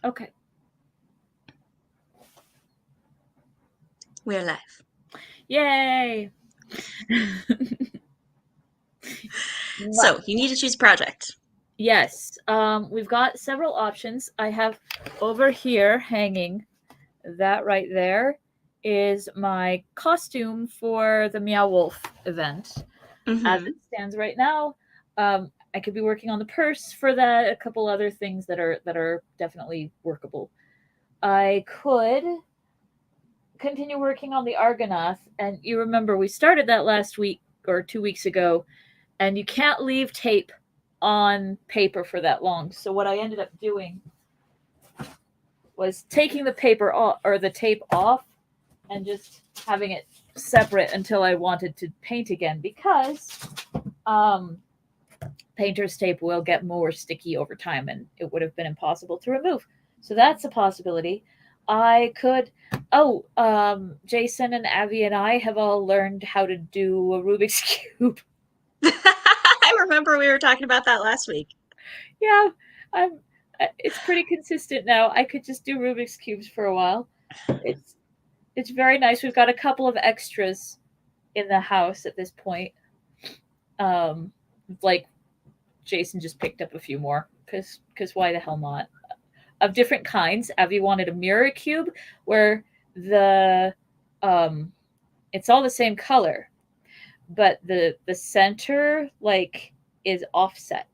Okay. We're live. Yay! So you need to choose a project. Yes, we've got several options. I have over here hanging, that right there is my costume for the Meow Wolf event. As Mm-hmm. it stands right now, I could be working on the purse for that, a couple other things that are definitely workable. I could continue working on the Argonath, and you remember we started that last week or 2 weeks ago, and you can't leave tape on paper for that long. So what I ended up doing was taking the paper off or the tape off and just having it separate until I wanted to paint again, because um, painter's tape will get more sticky over time and it would have been impossible to remove. So that's a possibility. I could. Jason and Avi and I have all learned how to do a Rubik's Cube. I remember we were talking about that last week. Yeah, I'm. It's pretty consistent now. I could just do Rubik's cubes for a while. It's it's very nice. We've got a couple of extras in the house at this point. Um, like Jason just picked up a few more because why the hell not? Of different kinds. Avi wanted a mirror cube where the um, it's all the same color, but the center like is offset.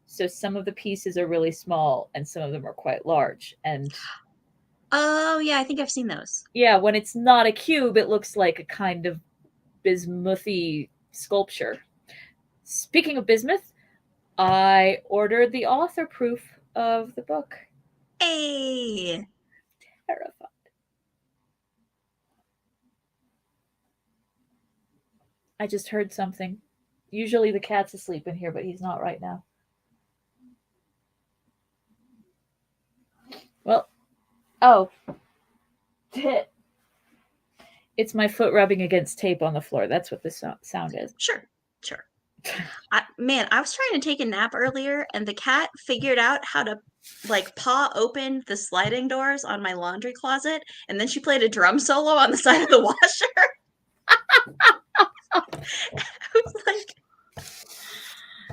So some of the pieces are really small and some of them are quite large. And Oh yeah, I think I've seen those. yeah, when it's not a cube, it looks like a kind of bismuthy sculpture. Speaking of bismuth, I ordered the author proof of the book. Hey. Terrified. I just heard something. Usually the cat's asleep in here, but he's not right now. Well, oh, it's my foot rubbing against tape on the floor. That's what this sound is. Sure. Sure. I was trying to take a nap earlier, and the cat figured out how to like paw open the sliding doors on my laundry closet, and then she played a drum solo on the side of the washer. I was like,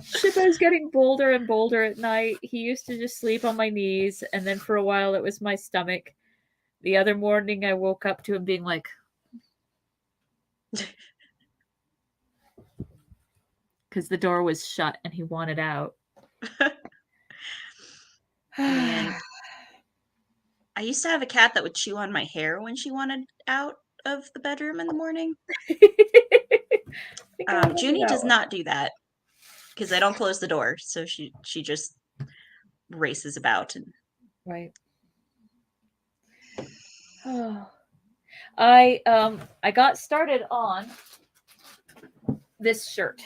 Shippo's getting bolder and bolder at night. He used to just sleep on my knees, and then for a while it was my stomach. The other morning I woke up to him being like, because the door was shut and he wanted out. man, I used to have a cat that would chew on my hair when she wanted out of the bedroom in the morning. Junie does one. not do that because I don't close the door, so she just races about and Right. I got started on this shirt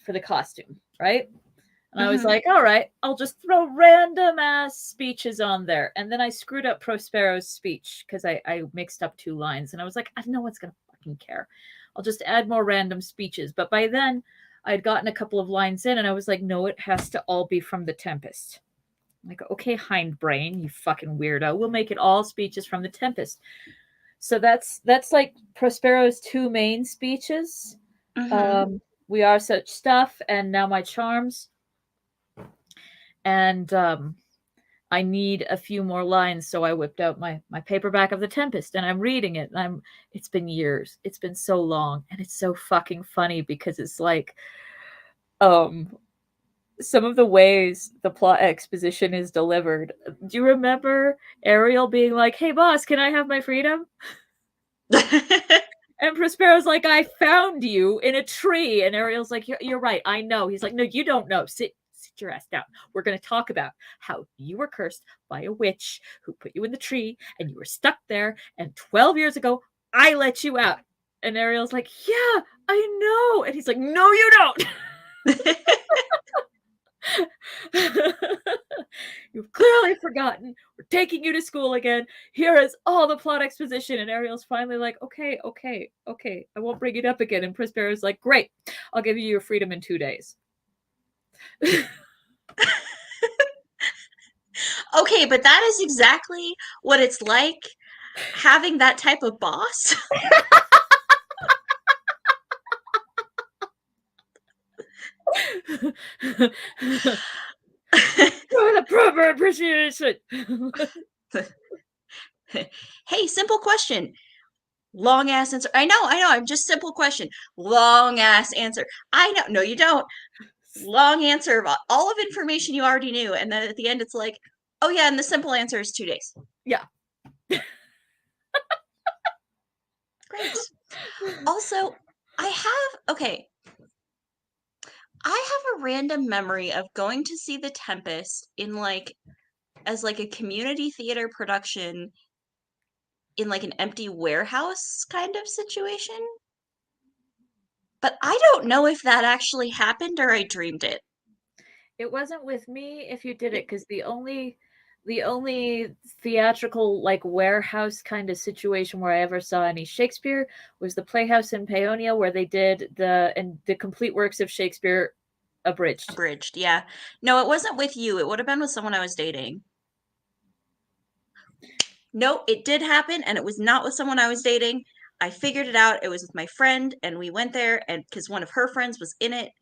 for the costume, right? And I was like, all right, I'll just throw random ass speeches on there. And then I screwed up Prospero's speech because I mixed up two lines. And I was like, no one's going to fucking care. I'll just add more random speeches. But by then, I'd gotten a couple of lines in and I was like, no, it has to all be from The Tempest. I'm like, okay, hindbrain, you fucking weirdo. We'll make it all speeches from The Tempest. So that's like Prospero's two main speeches. We Are Such Stuff and Now My Charms. And I need a few more lines, so I whipped out my paperback of The Tempest and I'm reading it. And it's been years. It's been so long, and it's so fucking funny because it's like some of the ways the plot exposition is delivered. Do you remember Ariel being like, "Hey boss, can I have my freedom?" And Prospero's like, "I found you in a tree." And Ariel's like, you're right, I know. He's like, "No, you don't know. Sit your ass down. We're going to talk about how you were cursed by a witch who put you in the tree and you were stuck there. And 12 years ago, I let you out." And Ariel's like, "Yeah, I know." And he's like, "No, you don't." "You've clearly forgotten. We're taking you to school again. Here is all the plot exposition." And Ariel's finally like, okay, I won't bring it up again. And Prospero's like, "Great, I'll give you your freedom in 2 days." Okay, but that is exactly what it's like having that type of boss. For the proper appreciation. Hey, simple question. Long ass answer. I know. I'm just simple question. Long ass answer. I know. No, you don't. Long answer of all of information you already knew. And then at the end, it's like, oh, yeah. And the simple answer is 2 days. Yeah. Great. Also, okay. I have a random memory of going to see The Tempest in as like a community theater production in like an empty warehouse kind of situation. But I don't know if that actually happened or I dreamed it. It wasn't with me if you did it, because the only theatrical like warehouse kind of situation where I ever saw any Shakespeare was the Playhouse in Paonia, where they did the complete works of Shakespeare abridged. Abridged, yeah. No, it wasn't with you. It would have been with someone I was dating. No, it did happen, and it was not with someone I was dating. I figured it out. It was with my friend, and we went there, and because one of her friends was in it,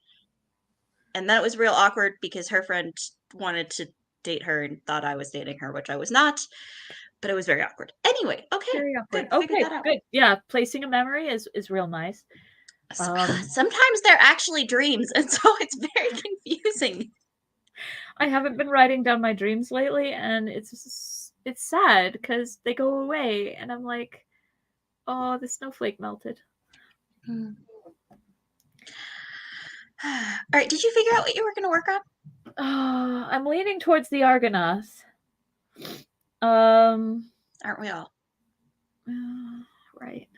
and then it was real awkward because her friend wanted to date her and thought I was dating her, which I was not. But it was very awkward. Anyway, okay, Very awkward. good. Figured Okay, that out. good. Yeah, placing a memory is real nice. Sometimes they're actually dreams, and so it's very confusing. I haven't been writing down my dreams lately, and it's sad because they go away, and I'm like, oh, the snowflake melted. All right, did you figure out what you were going to work on? I'm leaning towards the Argonauts. Aren't we all? Right.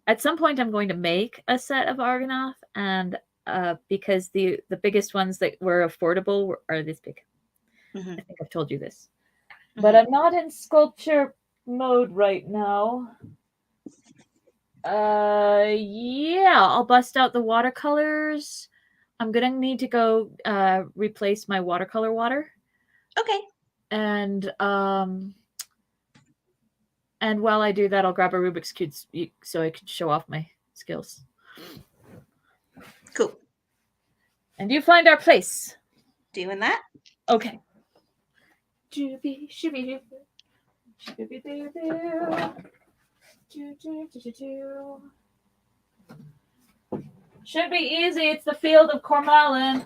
At some point, I'm going to make a set of Argonath, and because the biggest ones that were affordable are this big. Mm-hmm. I think I've told you this. Mm-hmm. But I'm not in sculpture mode right now. Yeah, I'll bust out the watercolors. I'm gonna need to go replace my watercolor water. Okay. And while I do that, I'll grab a Rubik's Cube so I can show off my skills. Cool. And you find our place. Doing that. Okay. Should be easy. It's the field of Cormallen.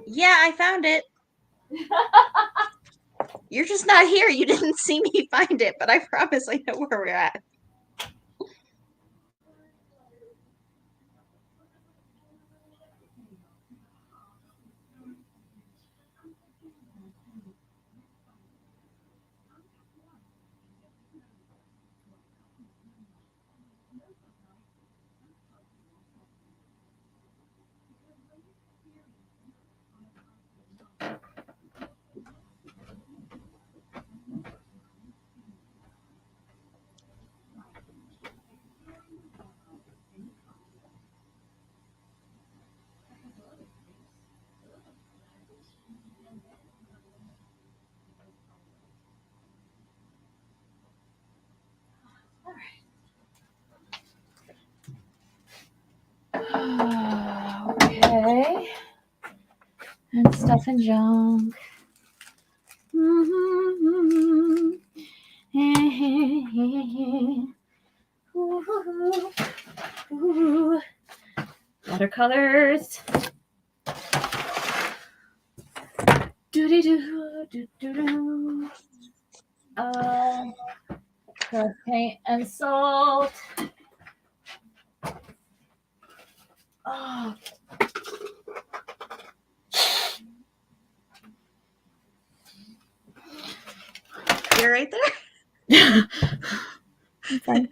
Yeah, I found it. You're just not here. You didn't see me find it, but I promise I know where we're at. Okay. And stuff and junk. Watercolors. Paint and salt. Oh. You're right there? I'm fine.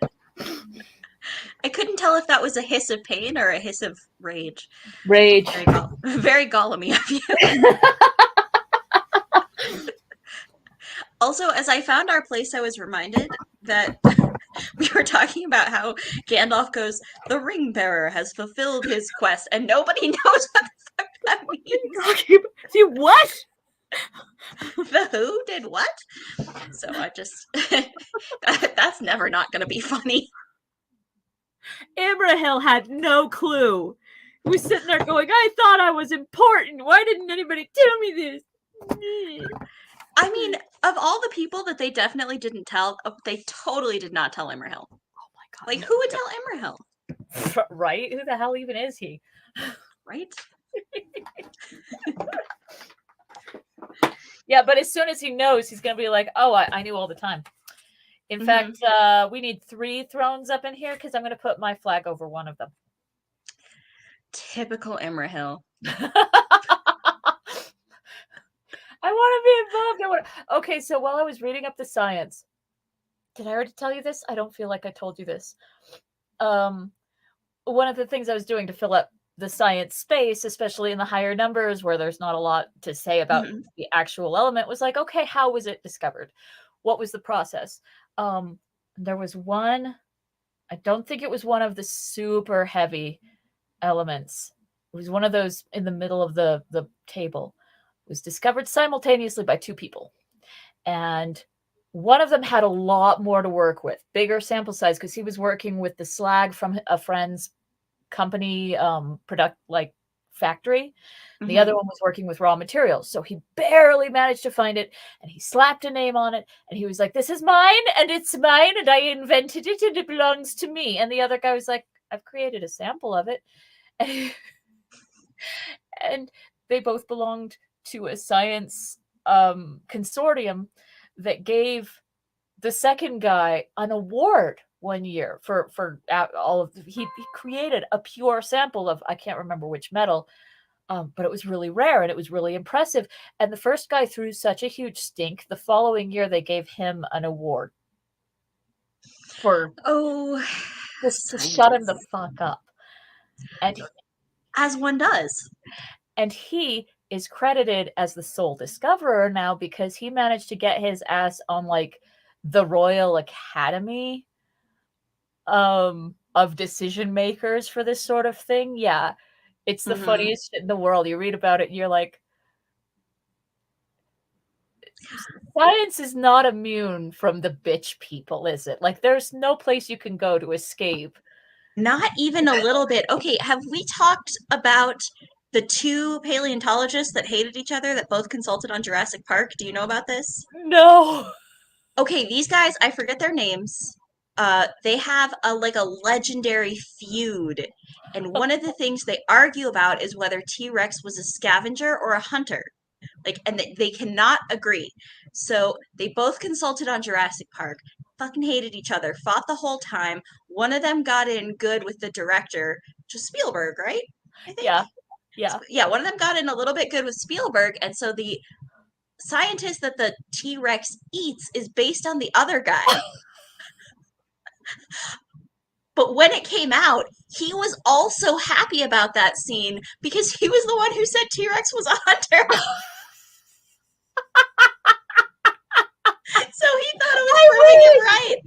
I couldn't tell if that was a hiss of pain or a hiss of rage. Rage. Very Gollum-y of you. Also, as I found our place, I was reminded that we were talking about how Gandalf goes, the ring bearer has fulfilled his quest, and nobody knows what the fuck that means. See what? The who did what? So I just that's never not going to be funny. Imrahil had no clue. He was sitting there going, I thought I was important. Why didn't anybody tell me this? I mean, of all the people that they definitely didn't tell, they totally did not tell Imrahil. Oh my god. Like, who would tell Imrahil? Right? Who the hell even is he? Right? Yeah, but as soon as he knows, he's going to be like, oh, I knew all the time. In fact, we need 3 thrones up in here because I'm going to put my flag over one of them. Typical Imrahil. I want to be involved. Okay, so while I was reading up the science, did I already tell you this? I don't feel like I told you this. One of the things I was doing to fill up the science space, especially in the higher numbers where there's not a lot to say about the actual element, was like, okay, how was it discovered? What was the process? There was one, I don't think it was one of the super heavy elements. It was one of those in the middle of the table. It was discovered simultaneously by 2 people. And one of them had a lot more to work with, bigger sample size, because he was working with the slag from a friend's company factory. The other one was working with raw materials, so he barely managed to find it, and he slapped a name on it, and he was like, this is mine, and it's mine, and I invented it, and it belongs to me. And the other guy was like, I've created a sample of it. And they both belonged to a science consortium that gave the second guy an award one year for all of he created a pure sample of, I can't remember which metal, but it was really rare and it was really impressive. And the first guy threw such a huge stink. The following year, they gave him an award for just to shut him the fuck up. And as one does. And he is credited as the sole discoverer now because he managed to get his ass on like the Royal Academy of decision makers for this sort of thing. Yeah, it's the funniest shit in the world. You read about it and you're like, science is not immune from the bitch people, is it? Like, there's no place you can go to escape. Not even a little bit. Okay, have we talked about the 2 paleontologists that hated each other that both consulted on Jurassic Park? Do you know about this? No. Okay, these guys, I forget their names. They have a legendary feud. And one of the things they argue about is whether T-Rex was a scavenger or a hunter. And they cannot agree. So they both consulted on Jurassic Park, fucking hated each other, fought the whole time. One of them got in good with the director, just Spielberg, right? I think. Yeah, one of them got in a little bit good with Spielberg, and so the scientist that the T-Rex eats is based on the other guy. But when it came out, he was also happy about that scene because he was the one who said T-Rex was a hunter. So he thought it was proving it right.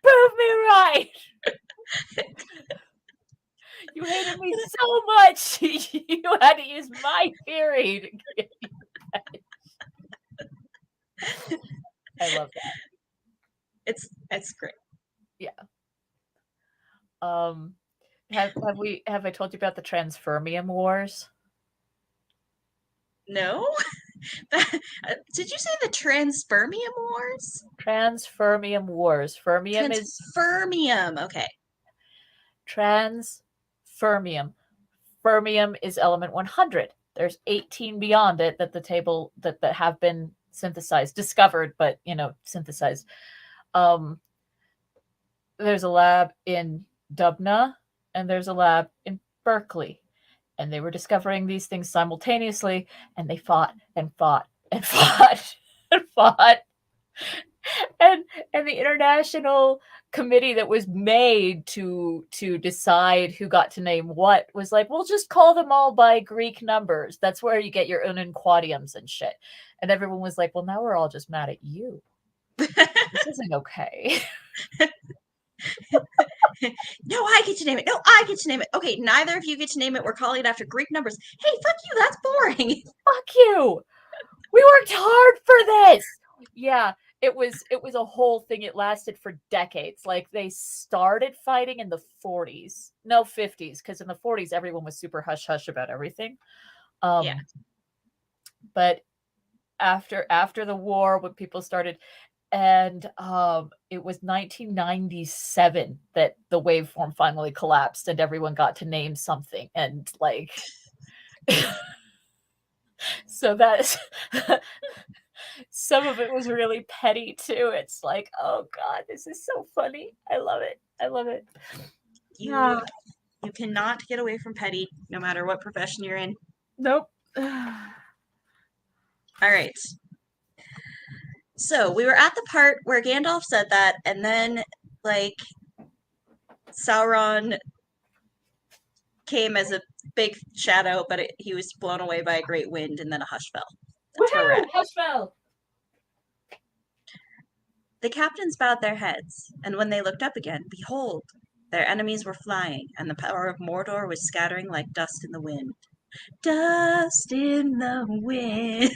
Prove me right. You hated me so much. You had to use my theory to get you back. I love that. It's great. Yeah. Have I told you about the Transfermium Wars? No. Did you say the Transfermium Wars? Transfermium Wars. Fermium is Transfermium. Okay. Transfermium. Fermium is element 100. There's 18 beyond it that the table that have been synthesized, discovered, but synthesized. There's a lab in Dubna and there's a lab in Berkeley. And they were discovering these things simultaneously, and they fought and fought and fought and fought. And the international committee that was made to decide who got to name what was like, we'll just call them all by Greek numbers. That's where you get your unquadiums and shit. And everyone was like, well, now we're all just mad at you. This isn't okay. No, I get to name it. No, I get to name it. Okay, neither of you get to name it. We're calling it after Greek numbers. Hey, fuck you. That's boring. Fuck you. We worked hard for this. Yeah, it was a whole thing. It lasted for decades. Like they started fighting in the 40s. No, 50s, because in the 40s everyone was super hush hush about everything. Yeah. But after the war, when people started, and it was 1997 that the waveform finally collapsed and everyone got to name something, and like so that's some of it was really petty too. It's like, oh god, this is so funny. I love it. I love it. You cannot get away from petty, no matter what profession you're in. Nope. All right. So we were at the part where Gandalf said that, and then like Sauron came as a big shadow, but he was blown away by a great wind, and then a hush fell. That's where we're at. Hush fell. The captains bowed their heads, and when they looked up again, behold, their enemies were flying, and the power of Mordor was scattering like dust in the wind. Dust in the wind.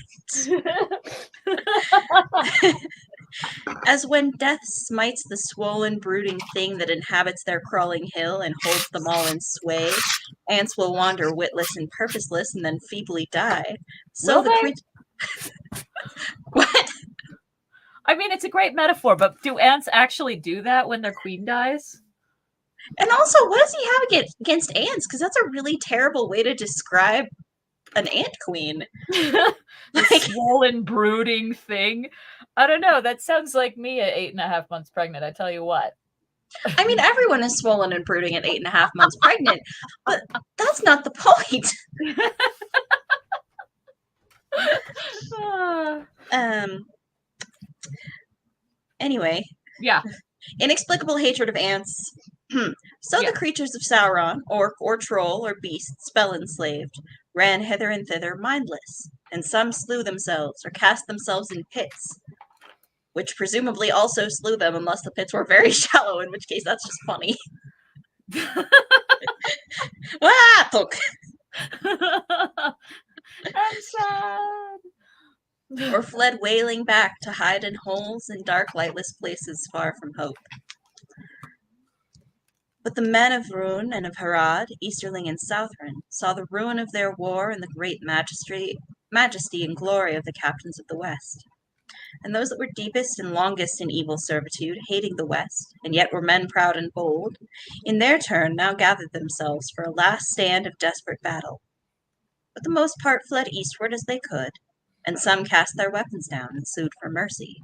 As when death smites the swollen, brooding thing that inhabits their crawling hill and holds them all in sway, ants will wander witless and purposeless and then feebly die. So Will the they? creature. What? I mean, it's a great metaphor, but do ants actually do that when their queen dies? And also, what does he have against ants? Because that's a really terrible way to describe an ant queen. The swollen, brooding thing. I don't know. That sounds like me at 8.5 months pregnant. I tell you what. I mean, everyone is swollen and brooding at 8.5 months pregnant, but that's not the point. Anyway. Yeah. Inexplicable hatred of ants. So the creatures of Sauron, orc or troll or beast, spell enslaved, ran hither and thither mindless, and some slew themselves or cast themselves in pits, which presumably also slew them unless the pits were very shallow, in which case that's just funny. Ah, look. I'm sad. Or fled wailing back to hide in holes in dark, lightless places far from hope. But the men of Rhûn and of Harad, Easterling and Southron, saw the ruin of their war and the great majesty and glory of the captains of the West. And those that were deepest and longest in evil servitude, hating the West, and yet were men proud and bold, in their turn now gathered themselves for a last stand of desperate battle. But the most part fled eastward as they could, and some cast their weapons down and sued for mercy.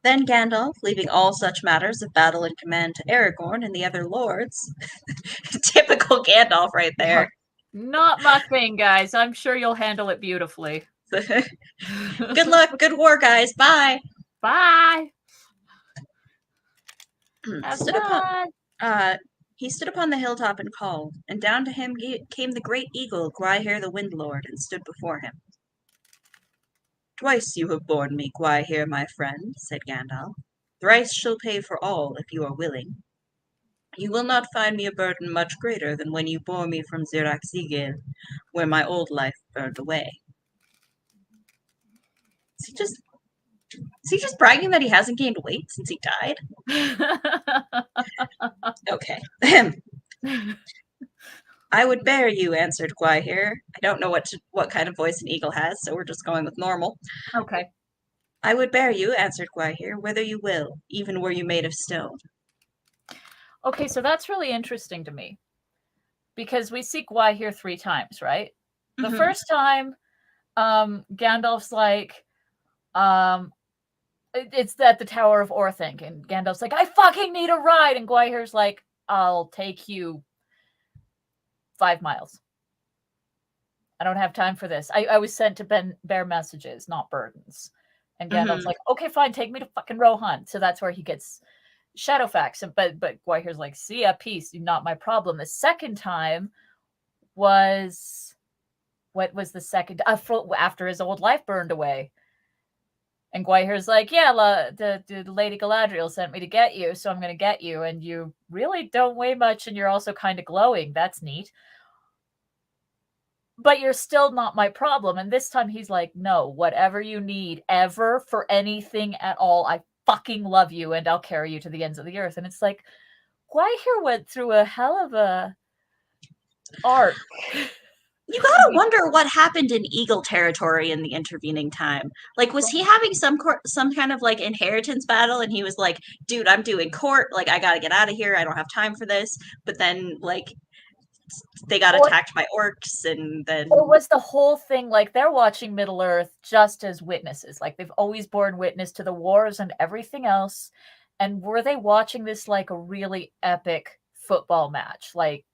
Then Gandalf, leaving all such matters of battle and command to Aragorn and the other lords, typical Gandalf right there. Not my thing, guys. I'm sure you'll handle it beautifully. Good luck, good war, guys. Bye. Bye. He stood upon the hilltop and called, and down to him came the great eagle, Gwaihir the Windlord, and stood before him. Twice you have borne me, Gwaihir, my friend, said Gandalf. Thrice shall pay for all, if you are willing. You will not find me a burden much greater than when you bore me from Zirak-Zigil, where my old life burned away. Is he just bragging that he hasn't gained weight since he died? Okay. I would bear you, answered Gwaihir. I don't know what kind of voice an eagle has, so we're just going with normal. Okay. I would bear you, answered Gwaihir, whither you will, even were you made of stone. Okay, so that's really interesting to me. Because we see Gwaihir 3 times, right? The first time, Gandalf's like, it's at the Tower of Orthanc, and Gandalf's like, I fucking need a ride, and Gwaihir's like, I'll take you 5 miles. I don't have time for this. I was sent to bear messages, not burdens. And Gandalf's like, okay, fine, take me to fucking Rohan. So that's where he gets Shadowfax. But Gwaihir's like, see ya, peace, not my problem. The second time was, what was the second? After his old life burned away. And Gwaihir's like, yeah, the Lady Galadriel sent me to get you, so I'm going to get you. And you really don't weigh much, and you're also kind of glowing. That's neat. But you're still not my problem. And this time he's like, no, whatever you need ever for anything at all, I fucking love you, and I'll carry you to the ends of the earth. And it's like, Gwaihir went through a hell of a arc. You gotta wonder what happened in Eagle territory in the intervening time. Like, was he having some kind of like inheritance battle, and he was like, "Dude, I'm doing court. Like, I gotta get out of here. I don't have time for this." But then, like, they got attacked by orcs, and then Or was the whole thing like they're watching Middle Earth just as witnesses? Like they've always borne witness to the wars and everything else. And were they watching this like a really epic football match? Like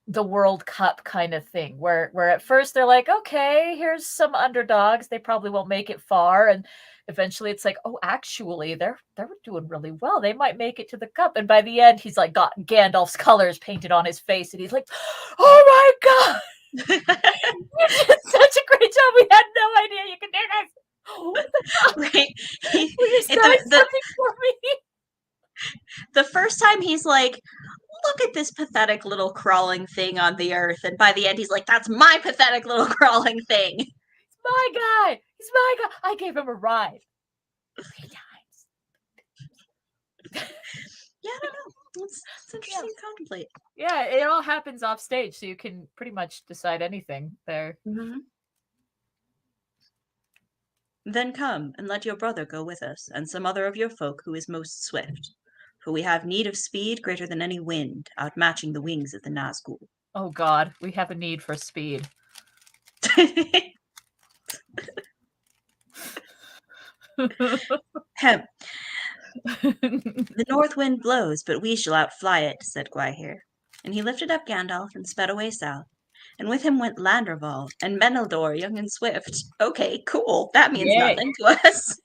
the World Cup kind of thing, where at first they're like, okay, here's some underdogs. They probably won't make it far. And eventually it's like, oh, actually, they're doing really well. They might make it to the cup. And by the end, he's like got Gandalf's colors painted on his face, and he's like, oh my God. You did such a great job. We had no idea you could do this. Right. Will you sign something for me? The first time he's like, look at this pathetic little crawling thing on the earth. And by the end, he's like, that's my pathetic little crawling thing. He's my guy. He's my guy. I gave him a ride 3 times. Yeah, I don't know. It's interesting to contemplate. Yeah, it all happens off stage, so you can pretty much decide anything there. Mm-hmm. Then come and let your brother go with us, and some other of your folk who is most swift. For we have need of speed greater than any wind, outmatching the wings of the Nazgul. Oh God, we have a need for speed. Hem. The north wind blows, but we shall outfly it, said Gwaihir. And he lifted up Gandalf and sped away south. And with him went Landroval and Meneldur, young and swift. Okay, cool. That means nothing to us.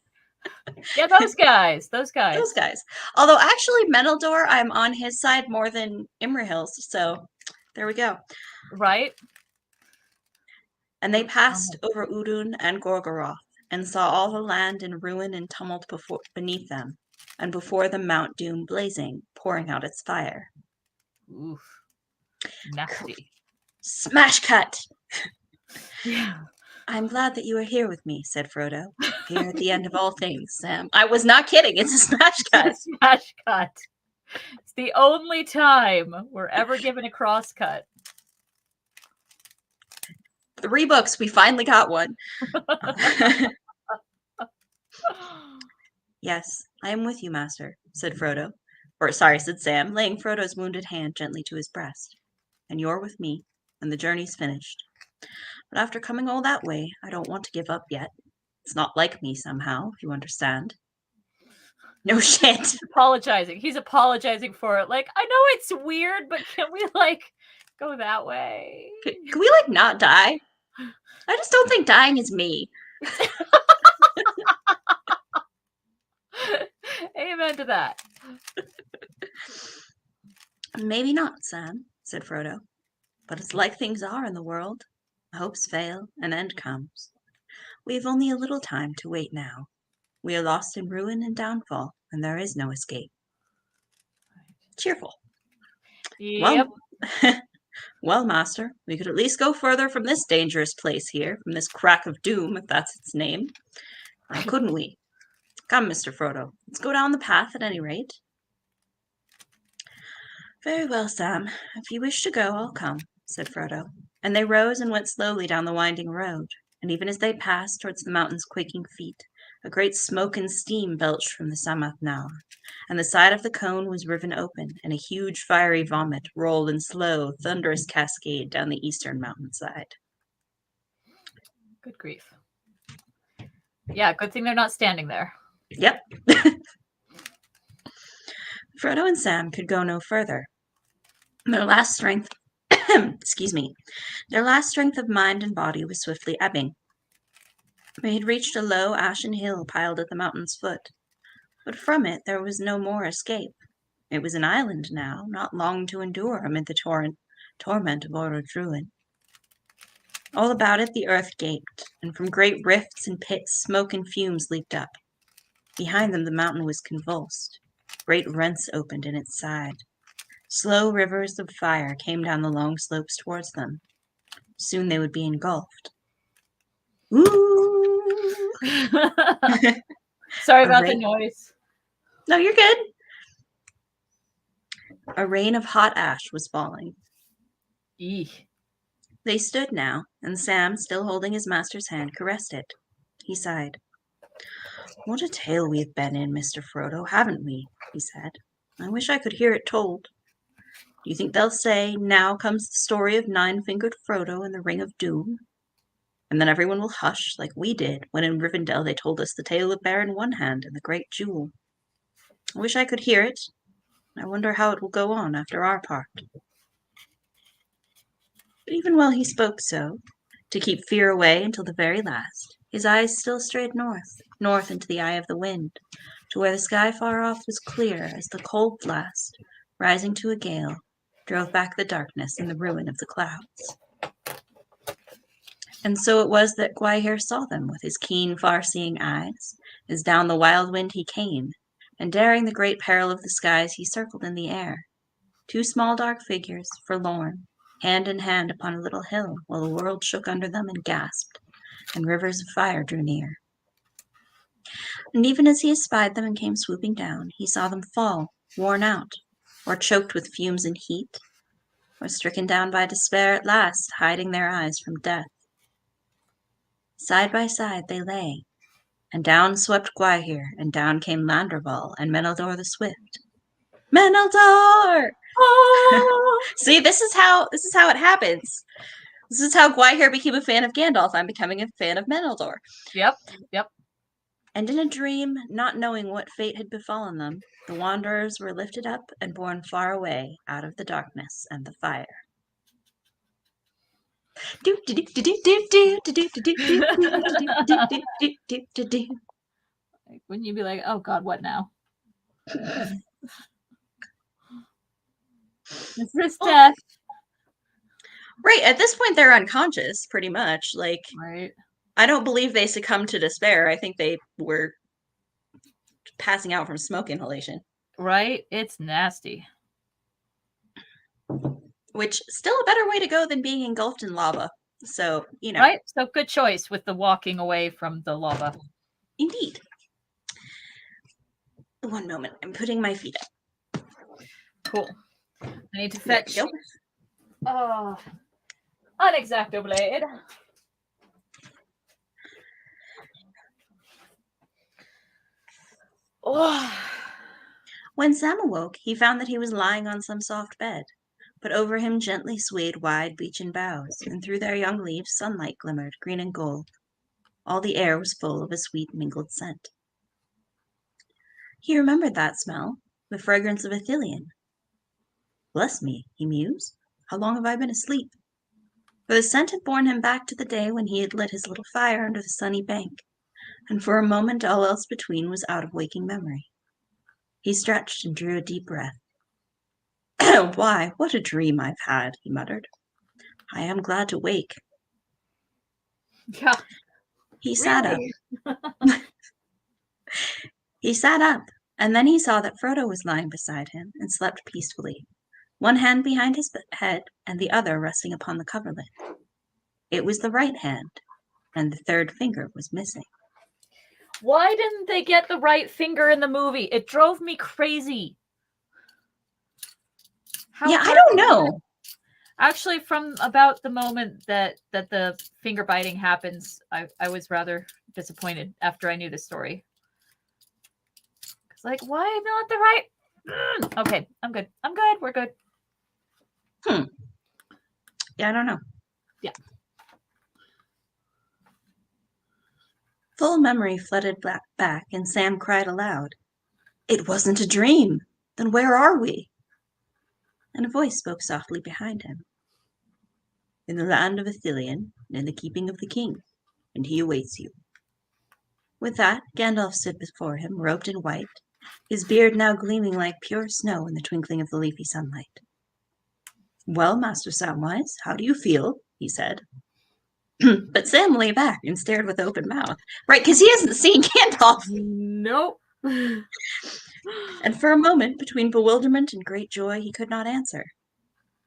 Yeah, those guys. Those guys. Although, actually, Meneldur, I'm on his side more than Imrahil's, so there we go. Right? And they passed over Udun and Gorgoroth, and saw all the land in ruin and tumult beneath them, and before them Mount Doom blazing, pouring out its fire. Oof. Nasty. Smash cut! Yeah. I'm glad that you are here with me, said Frodo. Here at the end of all things, Sam. I was not kidding. It's a smash cut. It's a smash cut. It's the only time we're ever given a cross cut. 3 books. We finally got one. Yes, I am with you, master, said Frodo. Said Sam, laying Frodo's wounded hand gently to his breast. And you're with me, and the journey's finished. But after coming all that way, I don't want to give up yet. It's not like me somehow, if you understand. No shit. He's apologizing for it. Like, I know it's weird, but can we, like, go that way? Can we, like, not die? I just don't think dying is me. Amen to that. Maybe not, Sam, said Frodo. But it's like things are in the world. Hopes fail, an end comes. We have only a little time to wait now. We are lost in ruin and downfall, and there is no escape. Cheerful. Yep. Well, master, we could at least go further from this dangerous place here, from this crack of doom, if that's its name. Couldn't we? Come, Mr. Frodo, let's go down the path at any rate. Very well, Sam. If you wish to go, I'll come, said Frodo. And they rose and went slowly down the winding road, and even as they passed towards the mountain's quaking feet, a great smoke and steam belched from the Samath Naur, and the side of the cone was riven open, and a huge fiery vomit rolled in slow, thunderous cascade down the eastern mountainside. Good grief. Yeah, good thing they're not standing there. Yep. Frodo and Sam could go no further. Their last strength their last strength of mind and body was swiftly ebbing. They had reached a low ashen hill piled at the mountain's foot, but from it there was no more escape. It was an island now, not long to endure amid the torment of Orodruin. All about it the earth gaped, and from great rifts and pits smoke and fumes leaped up. Behind them the mountain was convulsed. Great rents opened in its side. Slow rivers of fire came down the long slopes towards them. Soon they would be engulfed. Ooh! Sorry A about the rain- noise. No, you're good. A rain of hot ash was falling. Eek. They stood now, and Sam, still holding his master's hand, caressed it. He sighed. What a tale we've been in, Mr. Frodo, haven't we? He said. I wish I could hear it told. Do you think they'll say, now comes the story of Nine-Fingered Frodo and the Ring of Doom? And then everyone will hush, like we did, when in Rivendell they told us the tale of Baron One Hand and the Great Jewel. I wish I could hear it. I wonder how it will go on after our part. But even while he spoke so, to keep fear away until the very last, his eyes still strayed north, north into the eye of the wind, to where the sky far off was clear as the cold blast, rising to a gale, drove back the darkness and the ruin of the clouds. And so it was that Gwaihir saw them with his keen, far-seeing eyes, as down the wild wind he came, and daring the great peril of the skies he circled in the air. Two small dark figures, forlorn, hand in hand upon a little hill, while the world shook under them and gasped, and rivers of fire drew near. And even as he espied them and came swooping down, he saw them fall, worn out, or choked with fumes and heat, or stricken down by despair at last, hiding their eyes from death. Side by side they lay, and down swept Gwaihir, and down came Landroval and Meneldur the Swift. Meneldur! Oh! See, this is how it happens. This is how Gwaihir became a fan of Gandalf. I'm becoming a fan of Meneldur. Yep. And in a dream, not knowing what fate had befallen them, the wanderers were lifted up and borne far away out of the darkness and the fire. Like, wouldn't you be like, oh God, what now? Is this death? Right, at this point they're unconscious, pretty much. Like, Right. I don't believe they succumbed to despair. I think they were passing out from smoke inhalation. Right? It's nasty. Which, still a better way to go than being engulfed in lava. So, you know. Right? So good choice with the walking away from the lava. Indeed. One moment, I'm putting my feet up. Cool. I need to There we fetch go. an X-Acto blade. Oh. When Sam awoke, he found that he was lying on some soft bed, but over him gently swayed wide beechen boughs, and through their young leaves sunlight glimmered, green and gold. All the air was full of a sweet mingled scent. He remembered that smell, the fragrance of Ithilien. Bless me, he mused, how long have I been asleep? For the scent had borne him back to the day when he had lit his little fire under the sunny bank, and for a moment all else between was out of waking memory. He stretched and drew a deep breath. Why, what a dream I've had, he muttered. I am glad to wake. Yeah. He sat up. He sat up, and then he saw that Frodo was lying beside him and slept peacefully, one hand behind his head and the other resting upon the coverlet. It was the right hand, and the third finger was missing. Why didn't they get the right finger in the movie? It drove me crazy. I don't know. Actually, from about the moment that the finger biting happens, I was rather disappointed after I knew the story. It's like, why not the right? Okay, I'm good. We're good. Yeah, I don't know. Yeah. Full memory flooded back, and Sam cried aloud. It wasn't a dream. Then where are we? And a voice spoke softly behind him. In the land of Ithilien, in the keeping of the king, and he awaits you. With that, Gandalf stood before him, robed in white, his beard now gleaming like pure snow in the twinkling of the leafy sunlight. Well, Master Samwise, how do you feel? He said. But Sam lay back and stared with open mouth. Right, because he hasn't seen Gandalf. Nope. And for a moment, between bewilderment and great joy, he could not answer.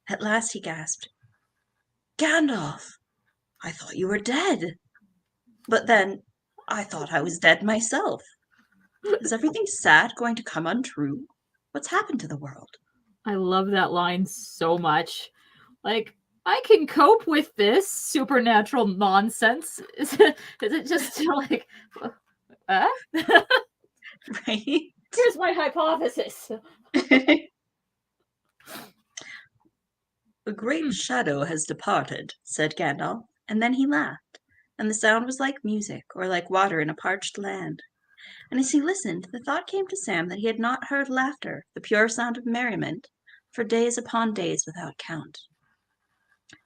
At last he gasped, Gandalf, I thought you were dead. But then, I thought I was dead myself. Is everything sad going to come untrue? What's happened to the world? I love that line so much. Like, I can cope with this supernatural nonsense. Is it just like, Right? here's my hypothesis. A great shadow has departed, said Gandalf, and then he laughed, and the sound was like music, or like water in a parched land. And as he listened, the thought came to Sam that he had not heard laughter, the pure sound of merriment, for days upon days without count.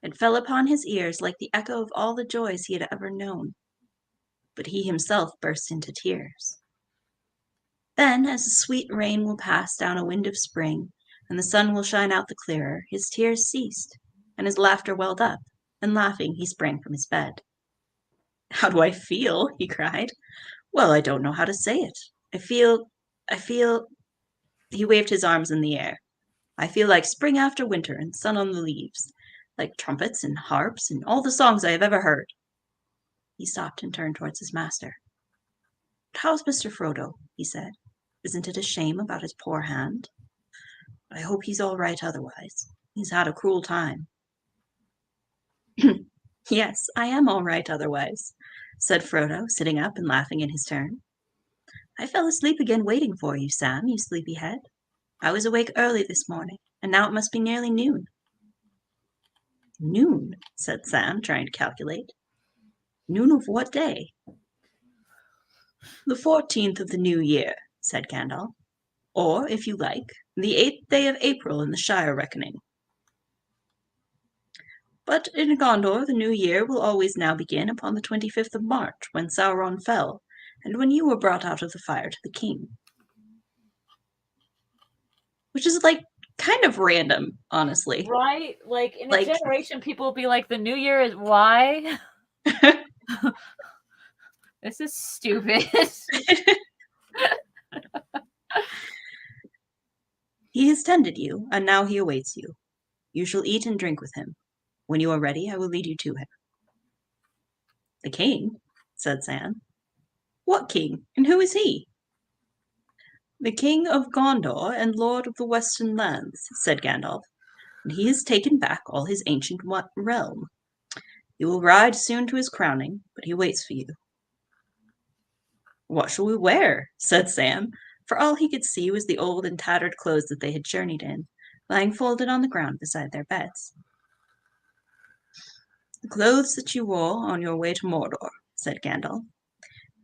It fell upon his ears like the echo of all the joys he had ever known. But he himself burst into tears. Then, as the sweet rain will pass down a wind of spring, and the sun will shine out the clearer, his tears ceased, and his laughter welled up, and laughing he sprang from his bed. How do I feel? He cried. Well, I don't know how to say it. I feel. He waved his arms in the air. I feel like spring after winter and sun on the leaves, like trumpets and harps and all the songs I have ever heard. He stopped and turned towards his master. But how's Mr. Frodo? He said. Isn't it a shame about his poor hand? I hope he's all right otherwise. He's had a cruel time. Yes, I am all right otherwise, said Frodo, sitting up and laughing in his turn. I fell asleep again waiting for you, Sam, you sleepyhead. I was awake early this morning, and now it must be nearly noon. Noon, said Sam, trying to calculate. Noon of what day? The 14th of the new year, said Gandalf. Or, if you like, the 8th day of April in the Shire reckoning. But in Gondor the new year will always now begin upon the 25th of March, when Sauron fell, and when you were brought out of the fire to the king. Which is, like, kind of random, honestly. Right? Like, in a Like- generation, people will be like, the new year is why? This is stupid. He has tended you, and now he awaits you. You shall eat and drink with him. When you are ready, I will lead you to him. The king, said Sam. What king, and who is he? The king of Gondor and lord of the western lands, said Gandalf, and he has taken back all his ancient realm. He will ride soon to his crowning, but he waits for you. What shall we wear? Said Sam, for all he could see was the old and tattered clothes that they had journeyed in, lying folded on the ground beside their beds. The clothes that you wore on your way to Mordor, said Gandalf.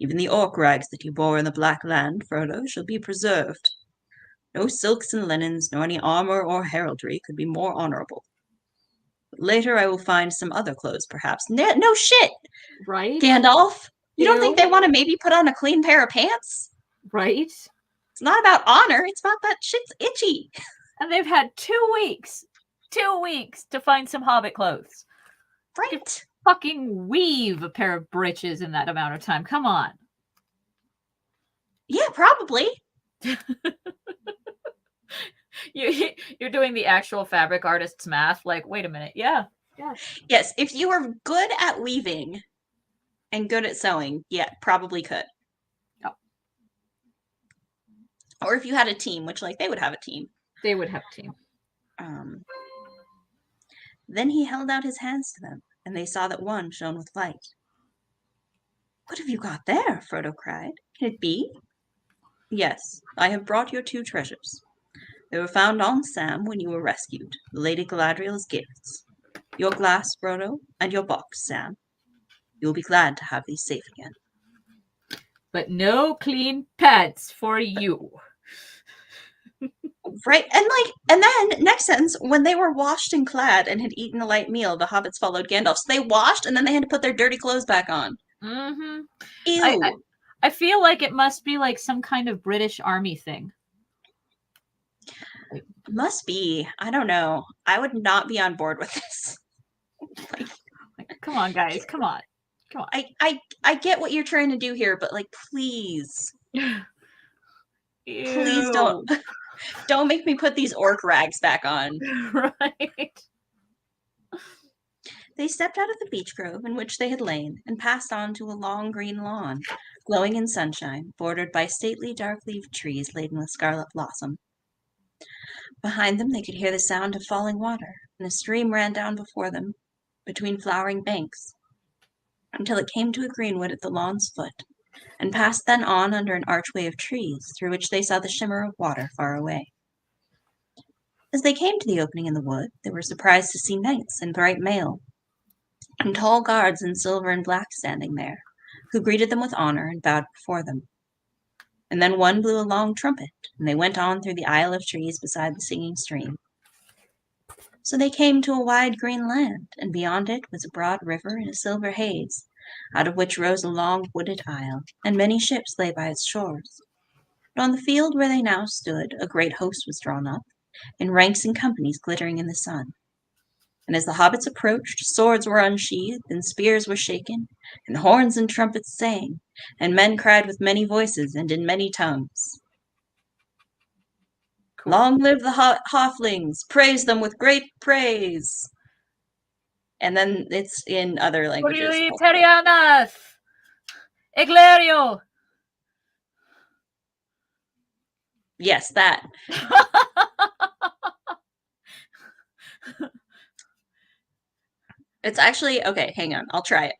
Even the orc rags that you bore in the Black Land, Frodo, shall be preserved. No silks and linens, nor any armor or heraldry could be more honorable. But later I will find some other clothes, perhaps. No shit, Right? Gandalf. You don't think Ew. they want to maybe put on a clean pair of pants? Right? It's not about honor. It's about that shit's itchy. And they've had 2 weeks. 2 weeks to find some hobbit clothes. Right. Fucking weave a pair of breeches in that amount of time. Come on. Yeah, probably. You're doing the actual fabric artist's math. Like, wait a minute. Yeah. Yes, if you were good at weaving and good at sewing, yeah, probably could. Oh. Or if you had a team, which, like, they would have a team. They would have to. Then he held out his hands to them, and they saw that one shone with light. What have you got there? Frodo cried. Can it be? Yes, I have brought your 2 treasures. They were found on Sam when you were rescued, the Lady Galadriel's gifts. Your glass, Frodo, and your box, Sam. You will be glad to have these safe again. But no clean pants for you. Right, and then next sentence, when they were washed and clad and had eaten a light meal, the hobbits followed Gandalf. So they washed, and then they had to put their dirty clothes back on. Mm-hmm. Ew. I feel like it must be like some kind of British army thing. Must be. I don't know. I would not be on board with this. Like, come Come on, guys. Come on. I get what you're trying to do here, but like, please Ew. don't make me put these orc rags back on. Right. They stepped out of the beech grove in which they had lain and passed on to a long green lawn, glowing in sunshine, bordered by stately dark-leaved trees laden with scarlet blossom. Behind them they could hear the sound of falling water, and a stream ran down before them between flowering banks until it came to a greenwood at the lawn's foot, and passed then on under an archway of trees, through which they saw the shimmer of water far away. As they came to the opening in the wood, they were surprised to see knights in bright mail, and tall guards in silver and black standing there, who greeted them with honor and bowed before them. And then one blew a long trumpet, and they went on through the aisle of trees beside the singing stream. So they came to a wide green land, and beyond it was a broad river in a silver haze, out of which rose a long wooded isle, and many ships lay by its shores. But on the field where they now stood, a great host was drawn up, in ranks and companies glittering in the sun. And as the hobbits approached, swords were unsheathed, and spears were shaken, and horns and trumpets sang, and men cried with many voices and in many tongues. Cool. Long live the halflings! Praise them with great praise! And then it's in other languages. Terianath! Eglerio! Yes, that. It's actually, okay, hang on, I'll try it.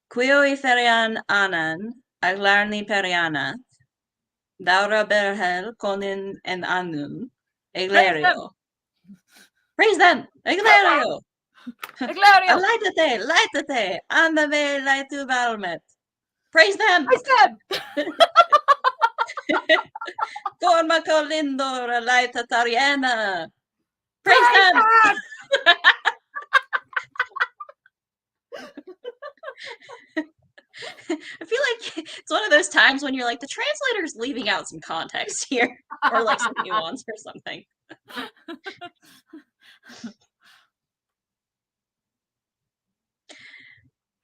Quio ferian anan, aglarni periana, daura berhel conin en anum, eglerio. Praise them! Eglerio! Eglerio! Lightate, andame laitu valmet. Praise them! Cormaco lindor laita tariana. Praise them! I feel like it's one of those times when you're like, the translator's leaving out some context here, or like some nuance or something.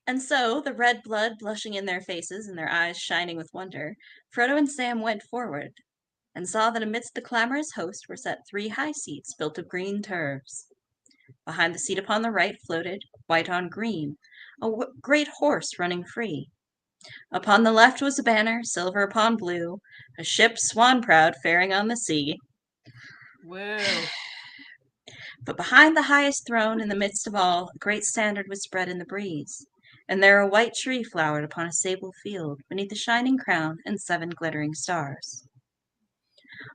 And so, the red blood blushing in their faces and their eyes shining with wonder, Frodo and Sam went forward, and saw that amidst the clamorous host were set 3 high seats built of green turves. Behind the seat upon the right floated, white on green, a great horse running free. Upon the left was a banner, silver upon blue, a ship swan-proud faring on the sea. Whoa. But behind the highest throne, in the midst of all, a great standard was spread in the breeze, and there a white tree flowered upon a sable field, beneath a shining crown and 7 glittering stars.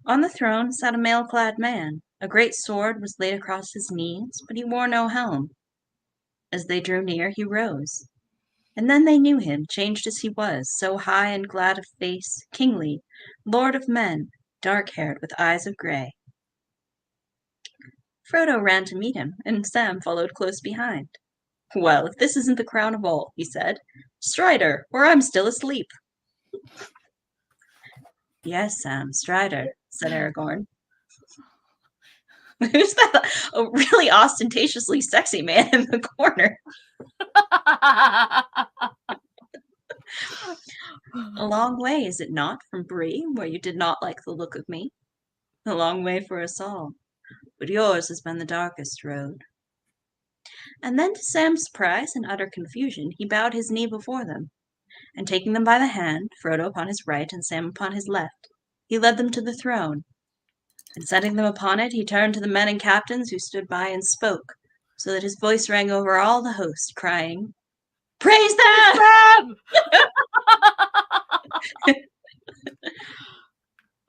On the throne sat a mail-clad man. A great sword was laid across his knees, but he wore no helm. As they drew near, he rose. And then they knew him, changed as he was, so high and glad of face, kingly, lord of men, dark-haired with eyes of grey. Frodo ran to meet him, and Sam followed close behind. Well, if this isn't the crown of all, he said. Strider, or I'm still asleep. Yes, Sam, Strider, said Aragorn. Who's that? A really ostentatiously sexy man in the corner. A long way, is it not, from Bree, where you did not like the look of me? A long way for us all, but yours has been the darkest road. And then, to Sam's surprise and utter confusion, he bowed his knee before them, and taking them by the hand, Frodo upon his right and Sam upon his left, he led them to the throne. And setting them upon it, he turned to the men and captains who stood by and spoke, so that his voice rang over all the host, crying, Praise them!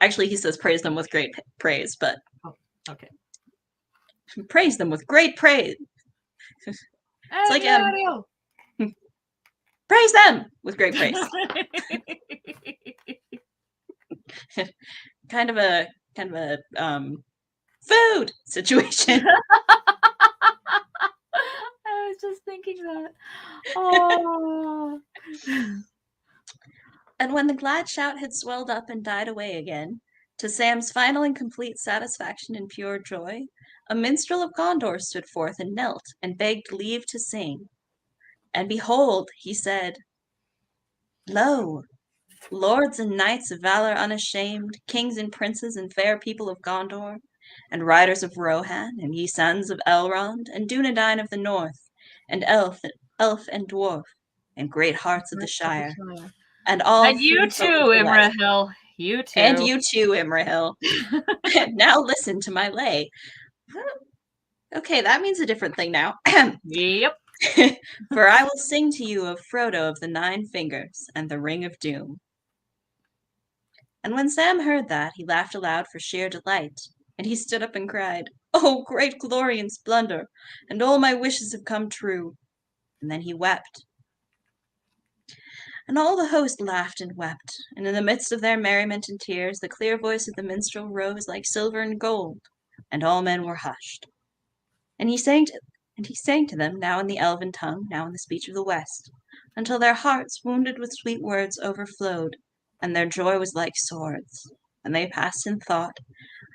Actually, he says praise them with great praise, but... Oh, okay. Praise them with great praise. It's like, praise them with great praise. kind of a food situation. I was just thinking that. Oh. And when the glad shout had swelled up and died away again, to Sam's final and complete satisfaction and pure joy, a minstrel of Gondor stood forth and knelt and begged leave to sing, And behold, he said, Lo, lords and knights of valor unashamed, kings and princes and fair people of Gondor, and riders of Rohan, and ye sons of Elrond, and Dunedain of the north, and elf and dwarf, and great hearts of the Shire, and all And you free too, folk of the West. Imrahil. You too. And you too, Imrahil. Now listen to my lay. Okay, that means a different thing now. Yep. For I will sing to you of Frodo of the Nine Fingers and the Ring of Doom. And when Sam heard that, he laughed aloud for sheer delight, and he stood up and cried, Oh, great glory and splendor, and all my wishes have come true. And then he wept. And all the host laughed and wept, and in the midst of their merriment and tears, the clear voice of the minstrel rose like silver and gold, and all men were hushed. And he sang to them, now in the elven tongue, now in the speech of the West, until their hearts, wounded with sweet words, overflowed, and their joy was like swords. And they passed in thought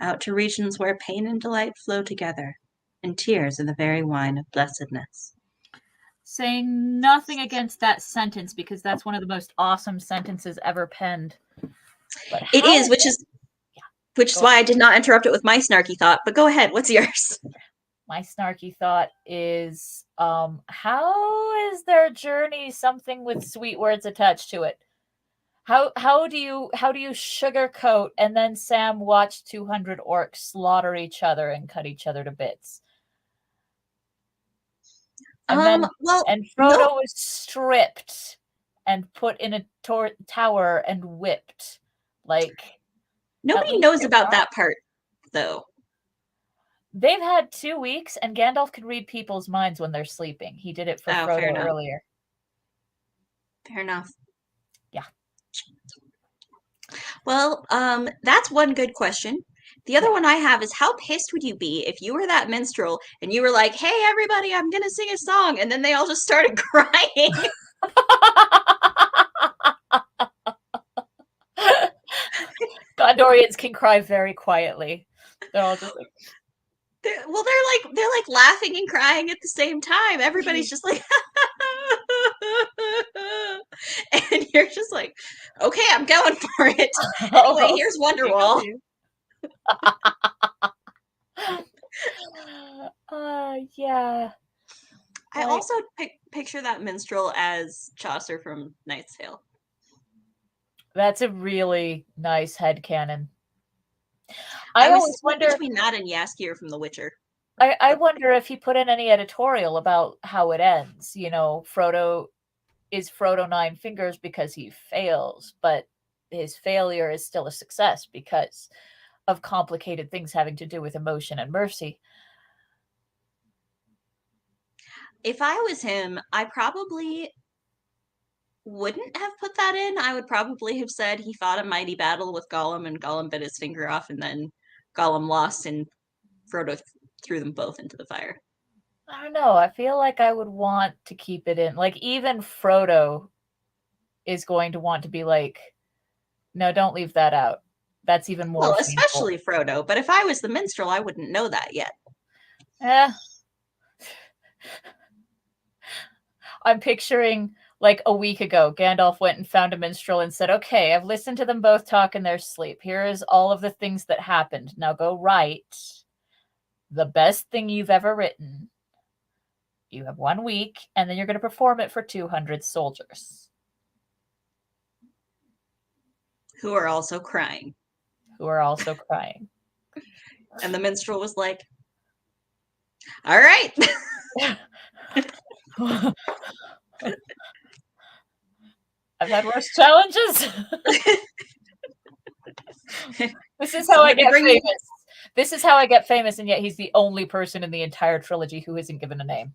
out to regions where pain and delight flow together, and tears are the very wine of blessedness. Saying nothing against that sentence because that's one of the most awesome sentences ever penned. But it is, which is why I did not interrupt it with my snarky thought. But go ahead. What's yours? My snarky thought is, how is their journey something with sweet words attached to it? How do you sugarcoat and then Sam watched 200 orcs slaughter each other and cut each other to bits? And Frodo was stripped and put in a tower and whipped. Like, nobody knows about that part, though. They've had 2 weeks, and Gandalf can read people's minds when they're sleeping. He did it for Frodo earlier. Fair enough. Yeah. Well, that's one good question. The other one I have is, how pissed would you be if you were that minstrel and you were like, hey, everybody, I'm going to sing a song, and then they all just started crying? Gondorians can cry very quietly. They're all just like... they're like laughing and crying at the same time. Everybody's just like, and you're just like, okay, I'm going for it. Anyway, here's Wonderwall. Yeah. I also picture that minstrel as Chaucer from Knight's Tale. That's a really nice headcanon. I always wonder between that and Jaskier from The Witcher. I wonder if he put in any editorial about how it ends. You know, Frodo is Frodo Nine Fingers because he fails, but his failure is still a success because of complicated things having to do with emotion and mercy. If I was him, I probably wouldn't have put that in. I would probably have said he fought a mighty battle with Gollum and Gollum bit his finger off and then Gollum lost and Frodo threw them both into the fire. I don't know. I feel like I would want to keep it in. Like, even Frodo is going to want to be like, no, don't leave that out. That's even more. Well, especially Frodo. But if I was the minstrel, I wouldn't know that yet. Yeah. I'm picturing, like, a week ago, Gandalf went and found a minstrel and said, okay, I've listened to them both talk in their sleep. Here is all of the things that happened. Now go write the best thing you've ever written. You have 1 week, and then you're going to perform it for 200 soldiers. Who are also crying. And the minstrel was like, all right. I've had worse challenges. This is how I get famous. This is how I get famous, and yet he's the only person in the entire trilogy who isn't given a name.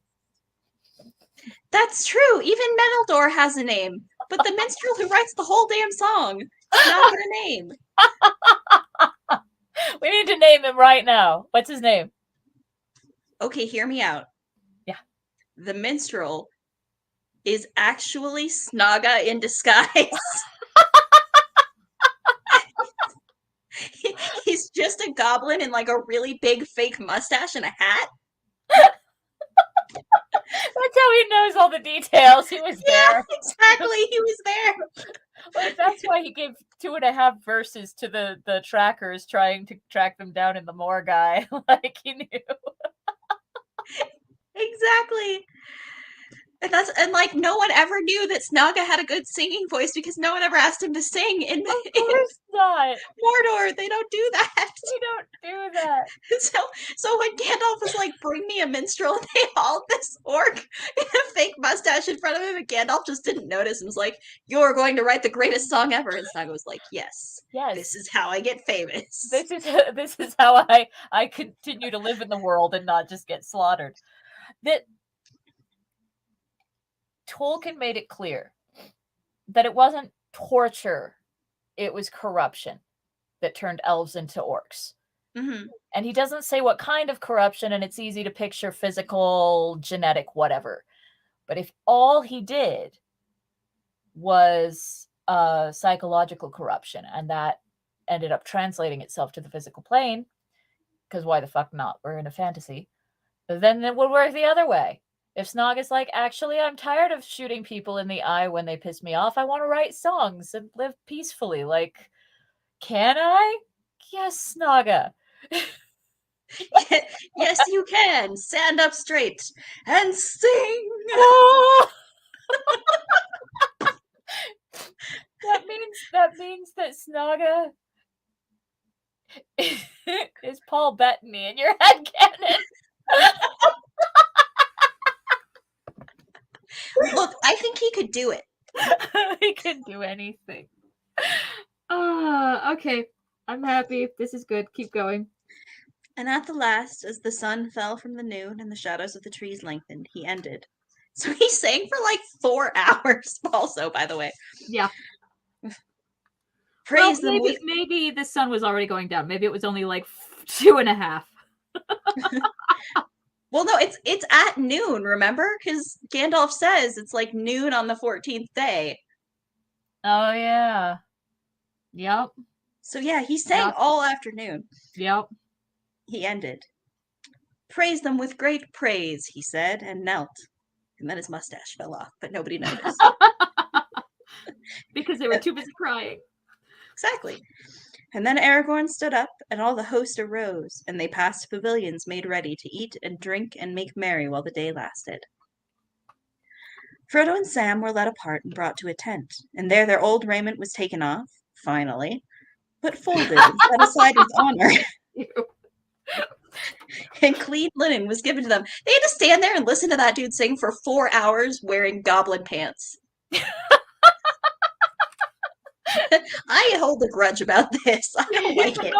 That's true. Even Menildor has a name. But the minstrel who writes the whole damn song does not get a name. We need to name him right now. What's his name? Okay, hear me out. Yeah. The minstrel is actually Snaga in disguise. He's just a goblin in like a really big fake mustache and a hat. That's how he He knows all the details. He was Yeah, there. exactly. He was there. Like, that's why he gave 2.5 verses to the trackers trying to track them down in the morgue guy. Like, he knew. Exactly. And like no one ever knew that Snaga had a good singing voice because no one ever asked him to sing in Of course not. Mordor. They don't do that. We don't do that. So when Gandalf was like, "Bring me a minstrel," they hauled this orc in a fake mustache in front of him, and Gandalf just didn't notice and was like, "You're going to write the greatest song ever." And Snaga was like, "Yes, Yes. this is how I get famous. This is how I continue to live in the world and not just get slaughtered." That Tolkien made it clear that it wasn't torture, it was corruption that turned elves into orcs. Mm-hmm. And he doesn't say what kind of corruption, and it's easy to picture physical, genetic, whatever. But if all he did was psychological corruption, and that ended up translating itself to the physical plane, because why the fuck not? We're in a fantasy. Then it would work the other way. If Snog is like, actually, I'm tired of shooting people in the eye when they piss me off. I want to write songs and live peacefully. Like, can I? Yes, Snaga. Yes, you can. Stand up straight and sing. Oh! that means that Snaga is Paul Bettany in your headcanon. Look, I think he could do it. He can do anything. Okay. I'm happy. This is good. Keep going. And at the last, as the sun fell from the noon and the shadows of the trees lengthened, he ended. So he sang for like 4 hours, also, by the way. Yeah. Praise well, them with... maybe the sun was already going down. Maybe it was only like 2.5. Well, no, it's at noon, remember? Because Gandalf says it's like noon on the 14th day. Oh, yeah. Yep. So yeah, he sang all afternoon. Yep. He ended. Praise them with great praise, he said, and knelt. And then his mustache fell off, but nobody noticed. Because they were too busy crying. Exactly. And then Aragorn stood up, and all the host arose, and they passed pavilions made ready to eat and drink and make merry while the day lasted. Frodo and Sam were led apart and brought to a tent, and there their old raiment was taken off, finally, but folded and set aside with honor. And clean linen was given to them. They had to stand there and listen to that dude sing for 4 hours wearing goblin pants. I hold a grudge about this. I don't like it.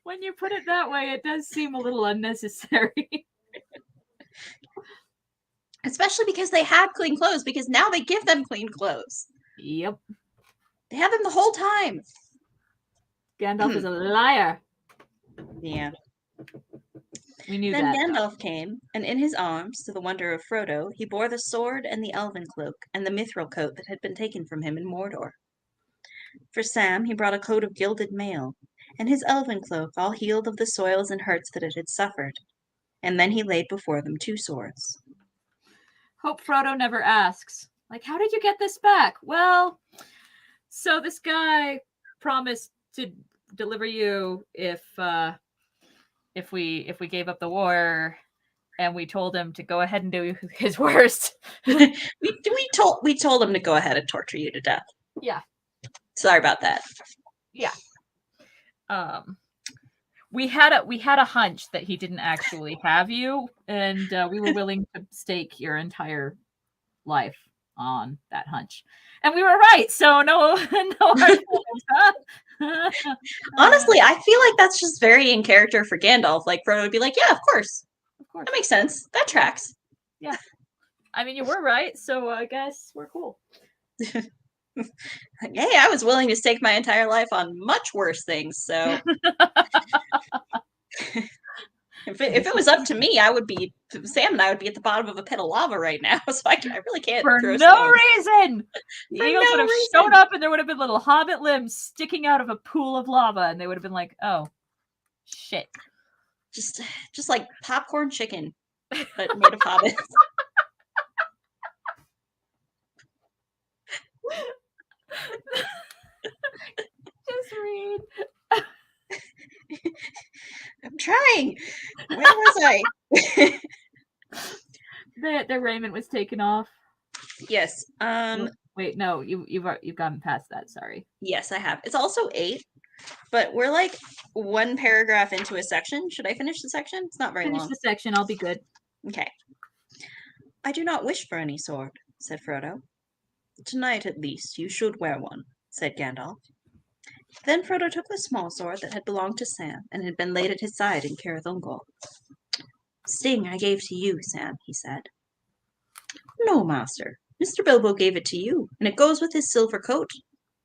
When you put it that way, it does seem a little unnecessary. Especially because they had clean clothes, because now they give them clean clothes. Yep. They have them the whole time. Gandalf is a liar. Yeah. We knew then that. Then Gandalf came, and in his arms, to the wonder of Frodo, he bore the sword and the elven cloak and the mithril coat that had been taken from him in Mordor. For Sam he brought a coat of gilded mail, and his elven cloak all healed of the soils and hurts that it had suffered. And then he laid before them 2 swords. Hope Frodo never asks, like, how did you get this back? Well, so this guy promised to deliver you if we gave up the war, and we told him to go ahead and do his worst. we told him to go ahead and torture you to death. Yeah. Sorry about that. Yeah. We had a hunch that he didn't actually have you, and we were willing to stake your entire life on that hunch, and we were right. So no hard feelings, huh? Honestly, I feel like that's just very in character for Gandalf. Like Frodo would be like, "Yeah, of course, that makes sense. That tracks." Yeah, I mean, you were right, so I guess we're cool. Hey, I was willing to stake my entire life on much worse things. So if it was up to me, Sam and I would be at the bottom of a pit of lava right now. So I really can't. For throw no stones. reason. The eagles would have shown up, and there would have been little hobbit limbs sticking out of a pool of lava, and they would have been like, "Oh, shit!" Just like popcorn chicken, but made of hobbits. trying. Where was I? Their raiment was taken off. Yes. Wait, no, you've gotten past that. Sorry. Yes, I have. It's also 8, but we're like one paragraph into a section. Should I finish the section? It's not very Finish long. the section. I'll be good. Okay. I do not wish for any sword, said Frodo. Tonight, at least, you should wear one, said Gandalf. Then Frodo took the small sword that had belonged to Sam and had been laid at his side in Cirith Ungol. Sting I gave to you, Sam, he said. No, master. Mr. Bilbo gave it to you, and it goes with his silver coat.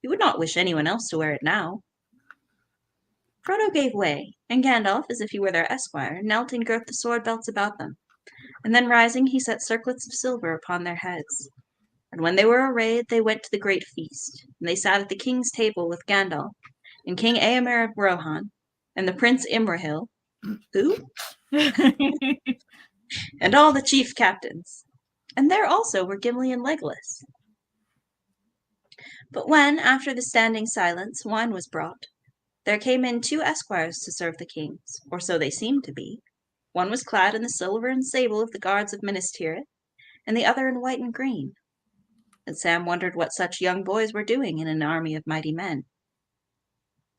You would not wish anyone else to wear it now. Frodo gave way, and Gandalf, as if he were their esquire, knelt and girt the sword belts about them. And then rising, he set circlets of silver upon their heads. And when they were arrayed, they went to the great feast, and they sat at the king's table with Gandalf, and King Eomer of Rohan, and the Prince Imrahil, who? And all the chief captains. And there also were Gimli and Legolas. But when, after the standing silence, wine was brought, there came in 2 esquires to serve the kings, or so they seemed to be. One was clad in the silver and sable of the guards of Minas Tirith, and the other in white and green. And Sam wondered what such young boys were doing in an army of mighty men.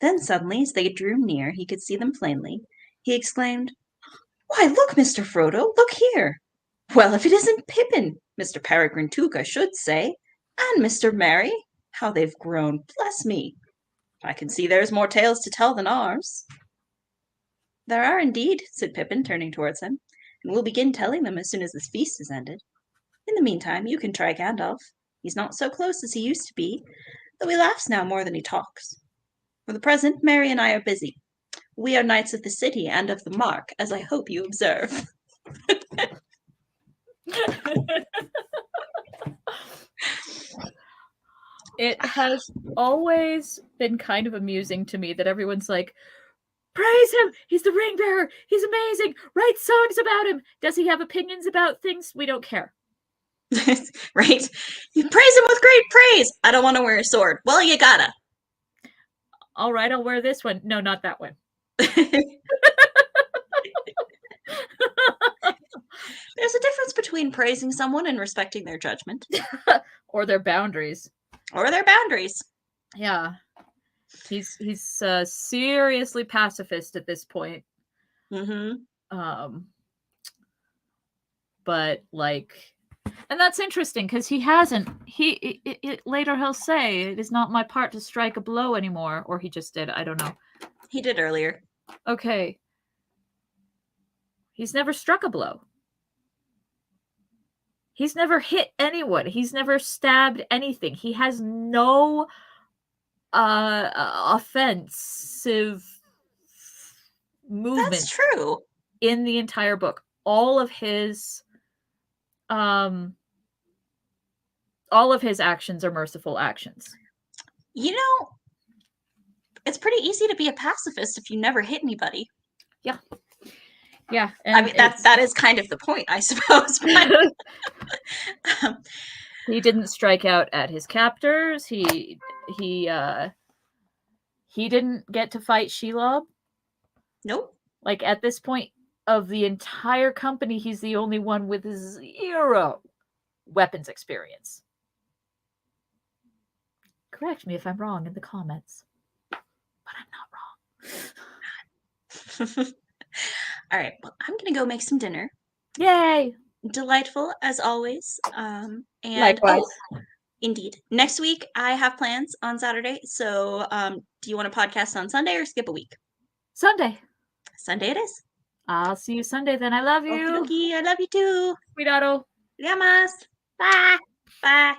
Then suddenly, as they drew near, he could see them plainly. He exclaimed, "Why, look, Mr. Frodo, look here! Well, if it isn't Pippin, Mr. Peregrine Took, I should say, and Mr. Merry. How they've grown, bless me! I can see there's more tales to tell than ours." "There are indeed," said Pippin, turning towards him, "and we'll begin telling them as soon as this feast is ended. In the meantime, you can try Gandalf. He's not so close as he used to be, though he laughs now more than he talks. For the present, Merry and I are busy. We are knights of the city and of the mark, as I hope you observe." It has always been kind of amusing to me that everyone's like, praise him! He's the ring bearer! He's amazing! Write songs about him! Does he have opinions about things? We don't care. Right? You praise him with great praise! I don't want to wear a sword. Well, you gotta. All right, I'll wear this one. No, not that one. There's a difference between praising someone and respecting their judgment. Or their boundaries. Or their boundaries. Yeah. He's seriously pacifist at this point. Mm-hmm. But like, and that's interesting because he hasn't. Later he'll say, "It is not my part to strike a blow anymore," or he just did. I don't know. He did earlier. Okay. He's never struck a blow. He's never hit anyone. He's never stabbed anything. He has no offensive movement. That's true. In the entire book. All of his actions are merciful actions. You know, it's pretty easy to be a pacifist if you never hit anybody. Yeah. Yeah. I mean, that is kind of the point, I suppose. He didn't strike out at his captors. He didn't get to fight Shelob. Nope. Like, at this point of the entire company, he's the only one with 0 weapons experience. Correct me if I'm wrong in the comments. But I'm not wrong. All right. Well, I'm going to go make some dinner. Yay! Delightful, as always. And Likewise. Indeed. Next week, I have plans on Saturday. So do you want to podcast on Sunday or skip a week? Sunday. Sunday it is. I'll see you Sunday then. I love you. Okie dokie. I love you too. Cuidado. Llamas. Bye. Bye.